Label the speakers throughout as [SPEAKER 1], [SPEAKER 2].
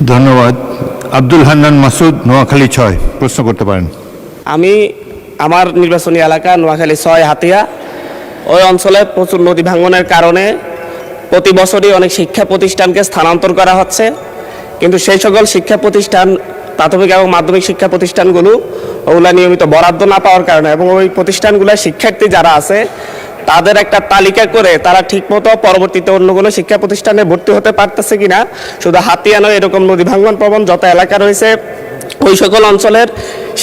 [SPEAKER 1] ধন্যবাদ। আব্দুল হান্নান মাসুদ, নোয়াখালী 6, প্রশ্ন করতে পারেন।
[SPEAKER 2] আমি আমার নির্বাচনী এলাকা নোয়াখালী 6 হাতিয়া, ওই অঞ্চলে প্রচুর নদী ভাঙনের কারণে প্রতি বছরই অনেক শিক্ষা প্রতিষ্ঠানকে স্থানান্তর করা হচ্ছে, কিন্তু সেই সকল শিক্ষা প্রতিষ্ঠান, প্রাথমিক এবং মাধ্যমিক শিক্ষা প্রতিষ্ঠানগুলো ওগুলা নিয়মিত বরাদ্দ না পাওয়ার কারণে এবং ওই প্রতিষ্ঠানগুলোর শিক্ষার্থী যারা আছে তাদের একটা তালিকা করে তারা ঠিকমতো পরবর্তীতে অন্য কোনো শিক্ষা প্রতিষ্ঠানে ভর্তি হতে পারতেছে কিনা, শুধু হাতিয়া নয়, এরকম নদী ভাঙন প্রবণ যত এলাকা রয়েছে ওই সকল অঞ্চলের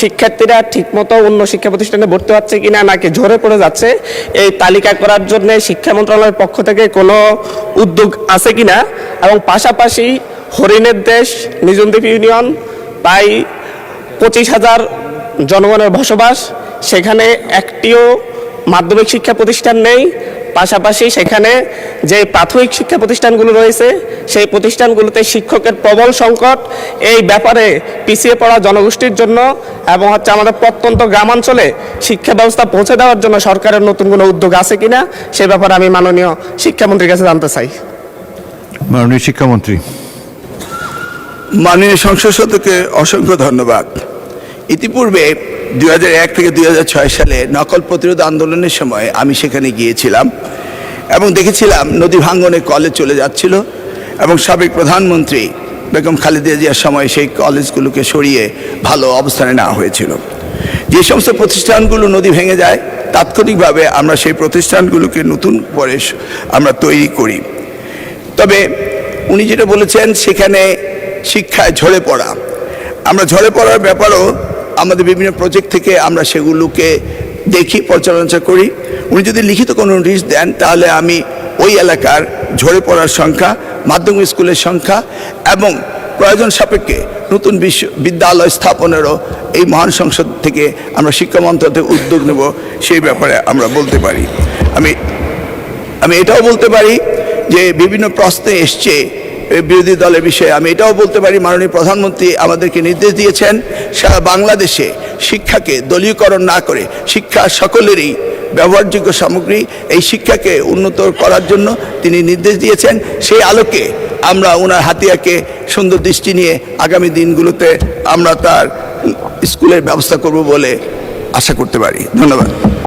[SPEAKER 2] শিক্ষার্থীরা ঠিকমতো অন্য শিক্ষা প্রতিষ্ঠানে ভর্তি হচ্ছে কিনা নাকি ঝরে পড়ে যাচ্ছে, এই তালিকা করার জন্য শিক্ষা মন্ত্রণালয়ের পক্ষ থেকে কোনো উদ্যোগ আছে কিনা, এবং পাশাপাশি হরিণের দেশ নিজনদ্বীপ ইউনিয়ন প্রায় 25,000 জনগণের বসবাস, সেখানে একটিও মাধ্যমিক শিক্ষা প্রতিষ্ঠান নেই। পাশাপাশি সেখানে যে প্রাথমিক শিক্ষা প্রতিষ্ঠানগুলো রয়েছে সেই প্রতিষ্ঠানগুলোতে শিক্ষকের প্রবল সংকট। এই ব্যাপারে পিছিয়ে পড়া জনগোষ্ঠীর জন্য এবং আমাদের প্রত্যন্ত গ্রামাঞ্চলে শিক্ষা ব্যবস্থা পৌঁছে দেওয়ার জন্য সরকারের নতুন কোনো উদ্যোগ আছে কিনা সে ব্যাপারে আমি মাননীয় শিক্ষামন্ত্রীর কাছে জানতে চাই।
[SPEAKER 1] মাননীয় শিক্ষামন্ত্রী।
[SPEAKER 3] মাননীয় সংসদ সদস্যকে অসংখ্য ধন্যবাদ। ইতিপূর্বে 2001 থেকে 2006 সালে নকল প্রতিরোধ আন্দোলনের সময় আমি সেখানে গিয়েছিলাম এবং দেখেছিলাম নদী ভাঙ্গনে কলেজ চলে যাচ্ছিল এবং সাবেক প্রধানমন্ত্রী বেগম খালেদা জিয়ার সময় সেই কলেজগুলোকে সরিয়ে ভালো অবস্থানে নেওয়া হয়েছিল। যে সমস্ত প্রতিষ্ঠানগুলো নদী ভেঙে যায় তাৎক্ষণিকভাবে আমরা সেই প্রতিষ্ঠানগুলোকে নতুন করে আমরা তৈরি করি। তবে উনি যেটা বলেছেন সেখানে শিক্ষায় ঝরে পড়া, আমরা ঝরে পড়ার ব্যাপারও আমাদের বিভিন্ন প্রজেক্ট থেকে আমরা সেগুলোকে দেখি, পর্যালোচনা করি। উনি যদি লিখিত কোনো নোটিশ দেন তাহলে আমি ওই এলাকার ঝরে পড়ার সংখ্যা, মাধ্যমিক স্কুলের সংখ্যা এবং প্রয়োজন সাপেক্ষে নতুন বিদ্যালয় স্থাপনেরও এই মহান সংসদ থেকে আমরা শিক্ষা মন্ত্রণালয় থেকে উদ্যোগ নেব, সেই ব্যাপারে আমরা বলতে পারি। আমি এটাও বলতে পারি যে বিভিন্ন প্রশ্নে এসছে বিরোধী দলের বিষয়ে, আমি এটাও বলতে পারি মাননীয় প্রধানমন্ত্রী আমাদেরকে নির্দেশ দিয়েছেন সারা বাংলাদেশে শিক্ষাকে দলীয়করণ না করে শিক্ষা সকলেরই ব্যবহারযোগ্য সামগ্রী, এই শিক্ষাকে উন্নত করার জন্য তিনি নির্দেশ দিয়েছেন। সেই আলোকে আমরা ওনার হাতিয়াকে সুন্দর দৃষ্টি নিয়ে আগামী দিনগুলোতে আমরা তার স্কুলের ব্যবস্থা করব বলে আশা করতে পারি। ধন্যবাদ।